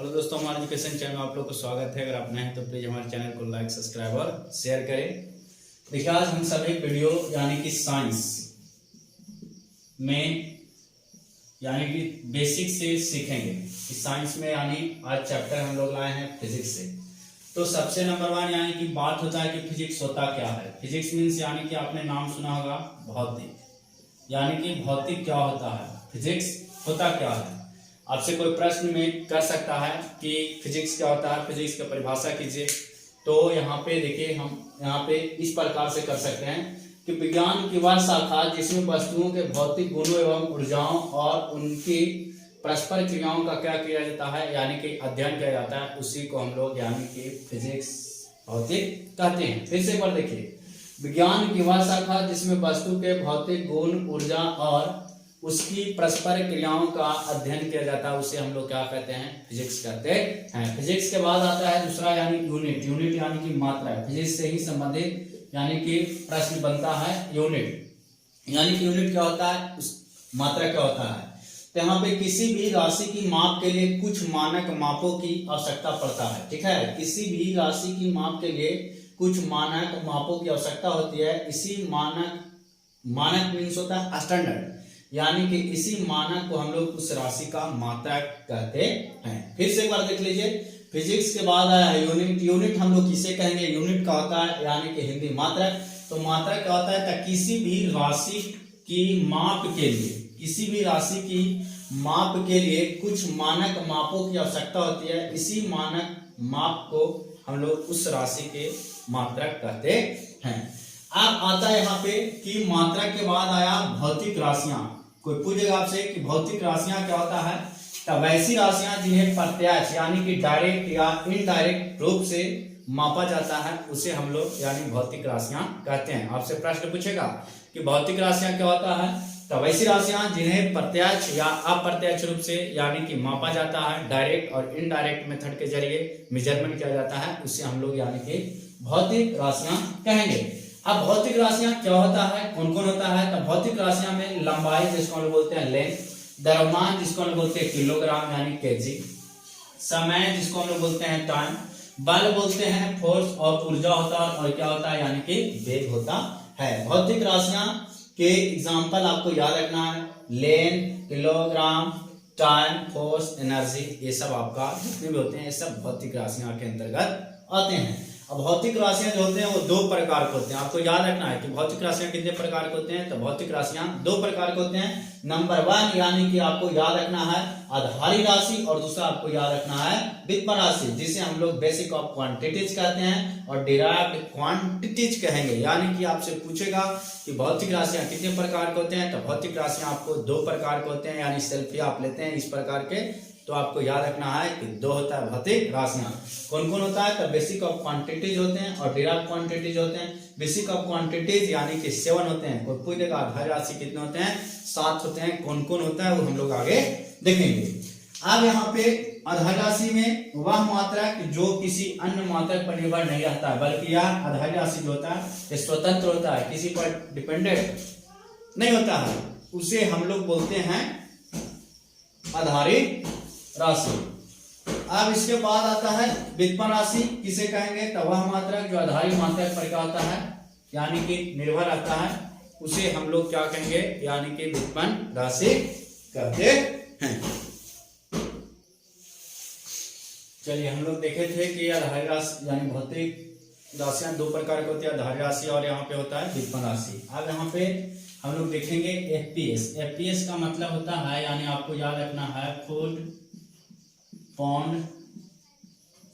Hello दोस्तों, हमारे education channel में आप लोग को स्वागत है। अगर आप नए हैं तो प्लीज हमारे चैनल को लाइक, सब्सक्राइब और शेयर करें। देखिए, आज हम सभी वीडियो यानी कि साइंस में यानी कि बेसिक से सीखेंगे कि साइंस में यानी आज चैप्टर हम लोग लाए हैं फिजिक्स से। तो सबसे नंबर 1 यानी कि बात होता है कि फिजिक्स होता क्या है। फिजिक्स मीन्स यानी कि आपने नाम सुना होगा भौतिक, यानी कि भौतिक क्या होता है, फिजिक्स होता क्या है। आपसे कोई प्रश्न में कर सकता है कि फिजिक्स क्या होता है, फिजिक्स की परिभाषा कीजिए। तो यहाँ पे देखिए, हम यहाँ पे इस प्रकार से कर सकते हैं कि विज्ञान की वह शाखा जिसमें वस्तुओं के भौतिक गुणों एवं ऊर्जाओं और उनकी परस्पर क्रियाओं का क्या किया जाता है, यानी कि अध्ययन किया जाता है, उसी को हम लोग यानी कि फिजिक्स भौतिक कहते हैं। फिर से एक बार देखिए, विज्ञान की वह शाखा जिसमें वस्तु के भौतिक गुण, ऊर्जा और उसकी परस्पर क्रियाओं का अध्ययन किया जाता है, उसे हम लोग क्या कहते हैं, फिजिक्स कहते हैं। फिजिक्स के बाद आता है दूसरा यानी यूनिट। यूनिट यानी कि मात्रा। फिजिक्स से ही संबंधित यानी कि प्रश्न बनता है यूनिट, यानी कि यूनिट क्या होता है, उस मात्रा क्या होता है। तो यहाँ पे किसी भी राशि की माप के लिए कुछ मानक मापों की आवश्यकता पड़ता है। ठीक है, किसी भी राशि की माप के लिए कुछ मानक मापों की आवश्यकता होती है। इसी मानक मीन्स होता है स्टैंडर्ड, यानी कि इसी मानक को हम लोग उस राशि का मात्रा कहते हैं। फिर से एक बार देख लीजिए, फिजिक्स के बाद आया है यूनिट। यूनिट हम लोग किसे कहेंगे, यूनिट का होता है यानी कि हिंदी मात्रक। तो मात्रक क्या होता है, किसी भी राशि की माप के लिए, किसी भी राशि की माप के लिए कुछ मानक मापों की आवश्यकता होती है। इसी मानक माप को हम लोग उस राशि के मात्रक कहते हैं। अब आता है यहाँ पे कि मात्रा के बाद आया भौतिक राशियां। कोई पूछेगा आपसे कि भौतिक राशियां क्या होता है, तब वैसी राशियां जिन्हें प्रत्यक्ष यानी कि डायरेक्ट या इनडायरेक्ट रूप से मापा जाता है, उसे हम लोग यानी भौतिक राशियां कहते हैं। आपसे प्रश्न पूछेगा कि भौतिक राशियां क्या होता है, तब वैसी राशियां जिन्हें प्रत्यक्ष या अप्रत्यक्ष रूप से यानी कि मापा जाता है, डायरेक्ट और इनडायरेक्ट मेथड के जरिए मेजरमेंट किया जाता है, उसे हम लोग यानी कि भौतिक राशियां कहेंगे। अब भौतिक राशियां क्या होता है, कौन कौन होता है। तो भौतिक राशियां में लंबाई जिसको हम लोग बोलते हैं लेंथ, द्रव्यमान जिसको हम लोग बोलते हैं किलोग्राम यानी केजी, समय जिसको हम लोग बोलते हैं टाइम, बल बोलते हैं फोर्स, और ऊर्जा होता है और क्या होता है यानी कि वेग होता है। भौतिक राशियां के एग्जाम्पल आपको याद रखना है, length, kilogram, time, force, energy, ये सब आपका जितने भी होते हैं ये सब भौतिक राशियां के अंतर्गत आते हैं। अब भौतिक राशियां जो होते हैं वो दो प्रकार के होते हैं। आपको याद रखना है कि भौतिक राशियां कितने प्रकार के होते हैं। तो भौतिक राशियां दो प्रकार के होते हैं। नंबर 1 यानी कि आपको याद रखना है आधारी राशि, और दूसरा आपको याद रखना है व्युत्पन्न राशि, जिसे हम लोग बेसिक ऑफ क्वांटिटीज कहते हैं और डिराइव्ड क्वांटिटीज कहेंगे। यानी कि आपसे पूछेगा कि भौतिक राशियां कितने प्रकार के होते हैं, तो भौतिक राशियां आपको दो प्रकार के होते हैं, यानी सेल्फी आप लेते हैं इस प्रकार के। तो आपको याद रखना है कि दो होता है भौतिक राशियां। कौन कौन होता है, तो बेसिक ऑफ क्वांटिटीज होते हैं और डिराइव्ड क्वांटिटीज होते हैं। बेसिक ऑफ क्वांटिटीज यानी कि 7 होते हैं। कोई पूछेगा आधार राशि कितने होते हैं, 7 होते हैं। कौन कौन होता है वो हम लोग आगे देखेंगे। अब यहाँ पे आधार राशि में वह मात्रक जो किसी अन्य मात्रक पर निर्भर नहीं रहता है, बल्कि यह आधार राशि जो होता है ये स्वतंत्र होता है, किसी पर डिपेंडेंट नहीं होता है, उसे हम लोग बोलते हैं आधारित राशि। अब इसके बाद आता है व्युत्पन्न राशि, किसे कहेंगे, तो वह मात्रक जो आधारी मात्रक पर क्या होता है यानी कि निर्भर रहता है, उसे हम लोग क्या कहेंगे, यानी कि व्युत्पन्न राशि कहते हैं। चलिए, हम लोग देखे थे कि आधारी राशि यानी भौतिक राशियां दो प्रकार की होती है, आधारी राशि और यहाँ पे होता है व्युत्पन्न राशि। अब यहाँ पे हम लोग देखेंगे एफपीएस। एफपीएस का मतलब होता है, यानी आपको याद रखना है फुट पाउंड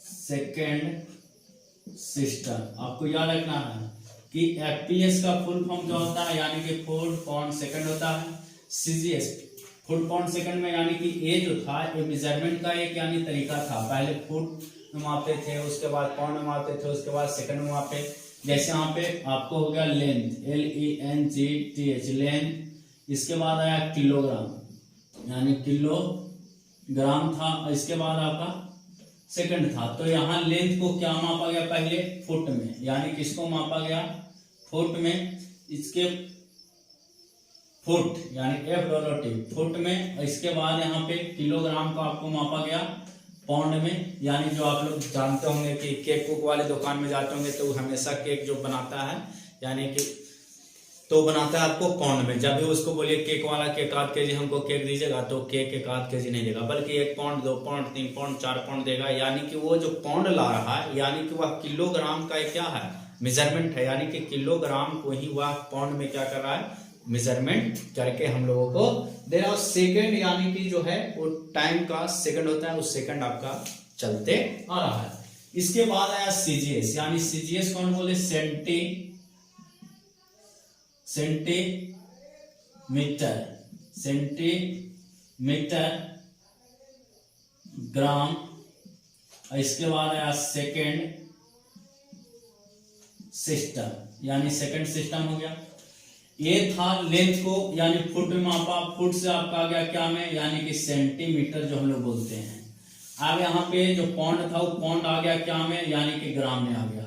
सेकेंड सिस्टम। आपको याद रखना है कि एफपीएस का फुल फॉर्म क्या होता है, यानी कि फुट पाउंड सेकंड होता है। सीजीएस फुट पाउंड सेकंड में यानी कि ये जो था ये मेजरमेंट का एक यानी तरीका था। पहले फुट में मापते थे, उसके बाद पाउंड में मापते थे, उसके बाद सेकंड में मापते। जैसे यहाँ पे आपको हो गया लेंथ, LENGTH लेंथ। इसके बाद आया किलोग्राम यानी किलोग्राम था, और इसके बाद आपका सेकंड था। तो यहाँ लेंथ को क्या मापा गया, पहले फुट में, यानी किसको मापा गया, फुट में। इसके फुट यानी FWT फुट में, इसके बाद यहाँ पे किलोग्राम को आपको मापा गया पौंड में, यानी जो आप लोग जानते होंगे कि केक कुक वाले दुकान में जाते होंगे तो हमेशा केक जो बनाता है यानी कि तो बनाता है आपको पौंड में। जब भी उसको बोलिए केक वाला के 1 आध केजी हमको केक दीजिएगा तो केक 1 आध केजी नहीं देगा, बल्कि 1 पाउंड 2 पाउंड 3 पाउंड 4 पाउंड देगा। यानी कि वो जो पौंड ला रहा है यानी कि वह किलोग्राम का क्या है, मेजरमेंट है, यानी कि किलोग्राम को ही वह पाउंड में क्या कर रहा है, मेजरमेंट करके हम लोगों को दे रहा है। सेकेंड यानी कि जो है वो टाइम का सेकंड होता है, उस सेकंड आपका चलते आ रहा है। इसके बाद आया सीजीएस, यानी सीजीएस कौन बोले, सेंटीमीटर ग्राम। इसके बाद आया सेकेंड सिस्टम, यानी सेकंड सिस्टम हो गया। ये था लेंथ को यानी फुट में मापा, फुट से आपका आ गया क्या में, यानी कि सेंटीमीटर जो हम लोग बोलते हैं। अब यहाँ पे जो पौंड था वो पौंड आ गया क्या में, यानी कि ग्राम में आ गया,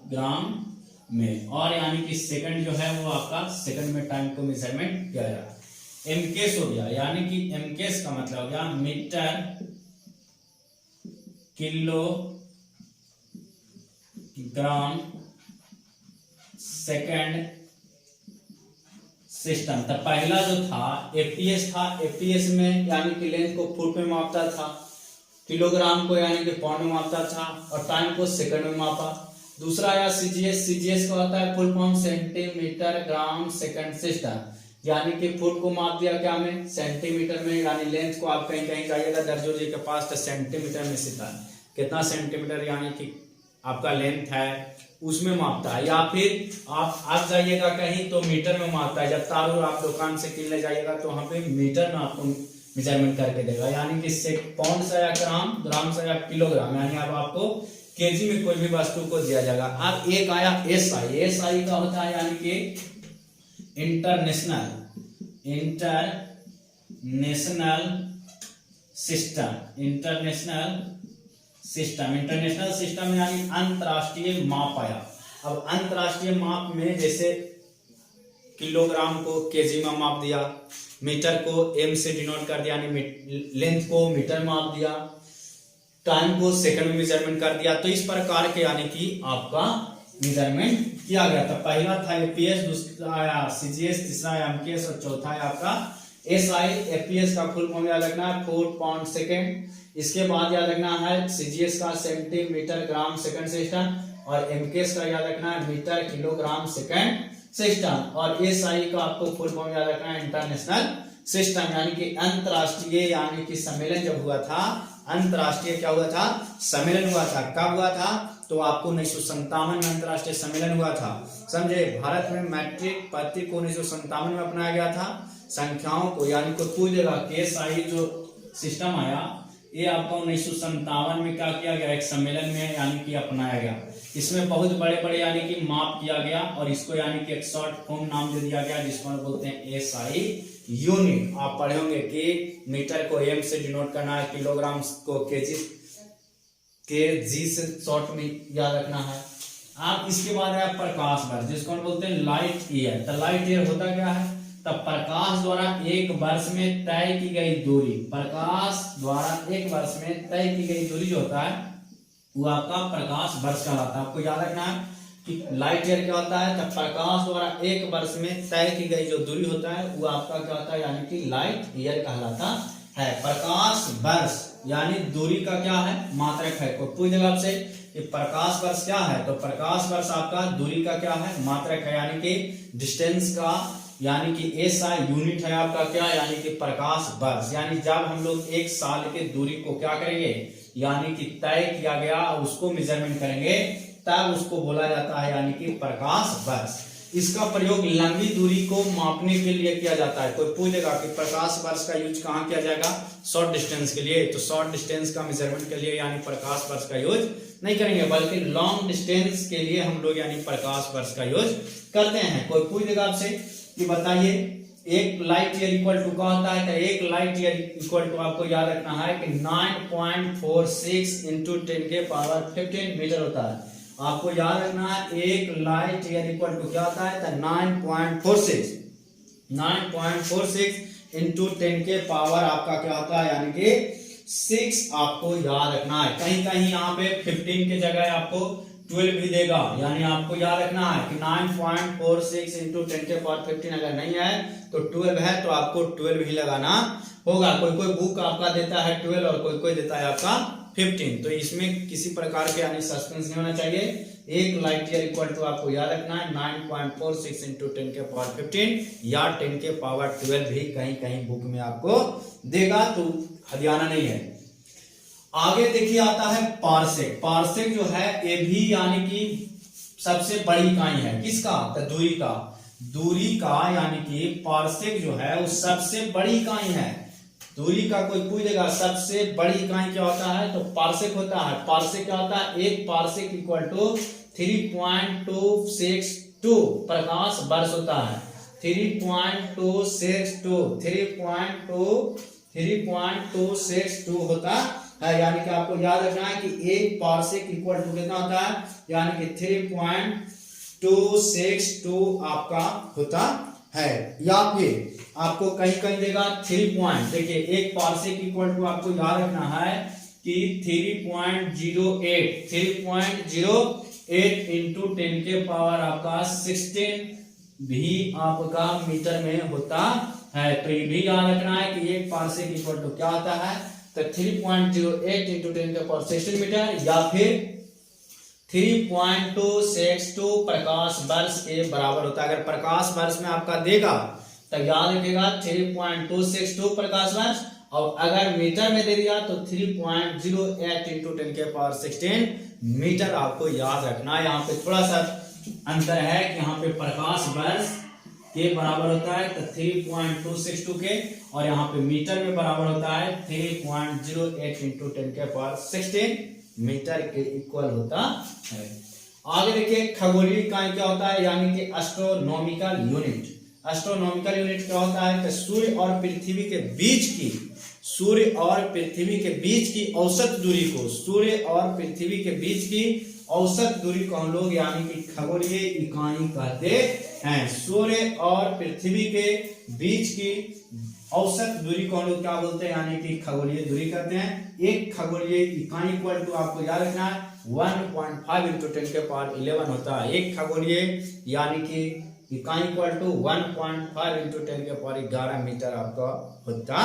ग्राम में। और यानी कि सेकंड जो है वो आपका सेकंड में टाइम को मेजरमेंट किया जा रहा है। एमकेस हो गया, यानी कि एमकेस का मतलब हो गया metre kilogram second system. तो पहला जो था एफपीएस था, एफपीएस में यानी कि लेंथ को फुट में मापता था, किलोग्राम को यानी कि पाउंड में मापता था और टाइम को सेकंड में मापा। दूसरा आया सीजीएस, सीजीएस का होता है full form centimetre gram second system, यानी कि फुट को माप दिया क्या में, सेंटीमीटर में, यानी लेंथ को आप कहीं कहीं जाइएगा दर्जो जी के पास तो सेंटीमीटर में सीखा है, कितना सेंटीमीटर यानी कि आपका लेंथ है उसमें मापता है। या फिर आप जाइएगा कहीं तो मीटर में मापता है, जब तार आप दुकान से किनने जाइएगा तो वहां पे मीटर में आपको मेजरमेंट करके देगा, यानी कि पाउंड से या ग्राम, ग्राम से या किलोग्राम, यानी अब आपको केजी में कोई भी वस्तु को दिया जाएगा। अब एक आया एसआई, एसआई का होता है यानी कि इंटरनेशनल सिस्टम, इंटरनेशनल सिस्टम यानी अंतरराष्ट्रीय माप आया। अब अंतरराष्ट्रीय माप में जैसे किलोग्राम को केजी में माप दिया, मीटर को एम से डिनोट कर दिया, यानी लेंथ को मीटर में माप दिया, टाइम को सेकंड में मेजरमेंट कर दिया। तो इस प्रकार के यानी कि आपका मेजरमेंट किया गया था। पहला था एपीएस, दूसरा आया सीजीएस, तीसरा आया एमकेएस और चौथा है आपका एसआई। एपीएस का फुल फॉर्म याद रखना है फुट पाउंड सेकंड। इसके बाद याद रखना है सीजीएस का सेंटीमीटर ग्राम सेकंड सिस्टम और एमकेएस का याद रखना है मीटर किलोग्राम सेकंड सिस्टम और एसआई का आपको फुल फॉर्म याद रखना है इंटरनेशनल सिस्टम, यानी कि अंतरराष्ट्रीय, यानी कि सम्मेलन जब हुआ था, अंतरराष्ट्रीय क्या हुआ था, सम्मेलन हुआ था। कब हुआ था, तो आपको 1957 में अंतरराष्ट्रीय सम्मेलन हुआ था। समझे, भारत में मैट्रिक पद्धति को 1957 में अपनाया गया था। संख्याओं को यानी को पूछेगा केएसआई जो सिस्टम आया ये आपको 1957 में क्या किया गया, एक सम्मेलन में यानी कि अपनाया गया। इसमें बहुत बड़े बड़े यानी कि माप किया गया और इसको यानी कि एक शॉर्ट फॉर्म नाम दे दिया गया जिसको बोलते हैं एसआई यूनिट। आप पढ़े होंगे कि मीटर को एम से डिनोट करना है, किलोग्राम को केजी से शॉर्ट में याद रखना है। आप इसके बाद है प्रकाश वर्ष जिसको बोलते हैं लाइट ईयर। तो लाइट ईयर होता क्या है, तब प्रकाश द्वारा एक वर्ष में तय की गई दूरी, प्रकाश द्वारा एक वर्ष में तय की गई दूरी जो होता है वो आपका प्रकाश वर्ष कहलाता है। आपको याद रखना है कि लाइट ईयर क्या होता है, तब प्रकाश द्वारा एक वर्ष में तय की गई जो दूरी होता है वो आपका क्या होता है, यानी कि लाइट ईयर कहलाता है। प्रकाश वर्ष यानी दूरी का क्या है, मात्रक है। कोई पूछ देगा आपसे कि प्रकाश वर्ष क्या है, तो प्रकाश वर्ष आपका दूरी का क्या है, मात्रक है, यानी कि डिस्टेंस का, यानी कि एसआई यूनिट है आपका क्या, यानी कि प्रकाश वर्ष। यानी जब हम लोग एक साल के दूरी को क्या करेंगे, यानी कि तय किया गया उसको मेजरमेंट करेंगे तब उसको बोला जाता है यानी कि प्रकाश वर्ष। इसका प्रयोग लंबी दूरी को मापने के लिए किया जाता है। कोई पूछेगा कि प्रकाश वर्ष का यूज कहाँ किया जाएगा, शॉर्ट डिस्टेंस के लिए, तो शॉर्ट डिस्टेंस का मेजरमेंट के लिए यानी प्रकाश वर्ष का यूज नहीं करेंगे, बल्कि लॉन्ग डिस्टेंस के लिए हम लोग यानी प्रकाश वर्ष का यूज करते हैं। कोई पूछेगा आपसे कि बताइए एक लाइट ईयर इक्वल टू क्या होता है, तो एक लाइट ईयर इक्वल टू आपको याद रखना है कि 9.46 इंटू 10 के पावर 15 मीटर होता है। आपको याद रखना है एक लाइट ईयर इक्वल टू क्या होता है, तो 9.46 इंटू 10 के पावर आपका क्या होता है, यानी कि 6 आपको याद रखना है। कहीं कहीं यहाँ पे 15 की जगह आपको 12 भी देगा, यानी आपको याद रखना है कि 9.46 इंटू 10 के पावर 15 अगर नहीं है तो 12 है, तो आपको 12 ही लगाना होगा। कोई कोई बुक आपका देता है 12 और कोई कोई देता है आपका 15, तो इसमें किसी प्रकार के यानी सस्पेंस नहीं होना चाहिए। एक लाइट ईयर इक्वल टू आपको याद रखना है 9.46 इंटू 10 के पावर 15 या 10 के पावर 12 भी कहीं कहीं बुक में आपको देगा, तो हदियाना नहीं है। आगे देखिए आता है पारसेक। पारसेक जो है ये भी यानी कि सबसे बड़ी इकाई है। किसका? तो दूरी का। दूरी का यानी कि पारसेक जो है वो सबसे बड़ी इकाई है। दूरी का कोई पूछेगा सबसे बड़ी इकाई क्या होता है, तो पारसेक होता है। पारसेक क्या होता है? एक पारसेक इक्वल टू 3.262 प्रकाश वर्ष होता है। 3.262 होता है, यानी कि आपको याद रखना है कि एक पारसेक इक्वल टू कितना होता है, यानी कि 3.262 आपका होता है। या फिर आपको कहीं कहीं देगा 3 पॉइंट, देखिए एक पारसेक इक्वल टू आपको याद रखना है कि 3.08 इंटू 10 के पावर आपका 16 भी आपका मीटर में होता है। तो ये भी याद रखना है कि एक पारसेक इक्वल टू क्या होता है, तो 3.08 इंटू 10 के पावर 16 मीटर, या फिर 3.262 प्रकाश वर्ष के बराबर होता है। अगर प्रकाश वर्ष में आपका देगा तो याद रखिएगा 3.262 प्रकाश वर्ष, और अगर मीटर में दे दिया तो 3.08 इंटू 10 के पावर 16 मीटर आपको याद रखना है। यहाँ पे थोड़ा सा अंतर है कि यहाँ पे प्रकाश वर्ष के बराबर होता है तो 3.262 के, और यहाँ पे मीटर में बराबर होता है 3.08 इंटू 10 के पावर 16 मीटर के इक्वल होता है। आगे देखिए खगोलीय इकाई क्या होता है, यानी कि एस्ट्रोनॉमिकल यूनिट। एस्ट्रोनॉमिकल यूनिट क्या होता है कि सूर्य और पृथ्वी के बीच की औसत दूरी को, सूर्य और पृथ्वी के बीच की औसत दूरी को हम लोग यानी कि खगोलीय इकाई कहते हैं। सूर्य और पृथ्वी के बीच की औसत दूरी को हम लोग क्या बोलते हैं, यानी कि खगोलीय दूरी कहते हैं। एक खगोलीय इकाई इक्वल टू आपको याद रखना है 1.5 इंटू 10 के पावर 11 होता है। एक खगोलीय यानी कि इकाई इक्वल टू 1.5 इंटू 10 के पावर 11 मीटर आपका होता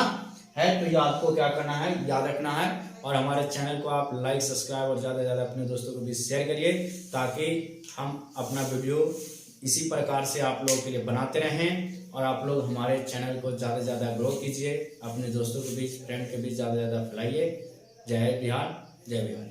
है। तो ये आपको क्या करना है, याद रखना है। और हमारे चैनल को आप लाइक, सब्सक्राइब और ज़्यादा से ज़्यादा अपने दोस्तों को भी शेयर करिए, ताकि हम अपना वीडियो इसी प्रकार से आप लोगों के लिए बनाते रहें, और आप लोग हमारे चैनल को ज़्यादा से ज़्यादा ग्रो कीजिए, अपने दोस्तों के बीच, फ्रेंड के बीच ज़्यादा से ज़्यादा फैलाइए। जय बिहार, जय बिहारी।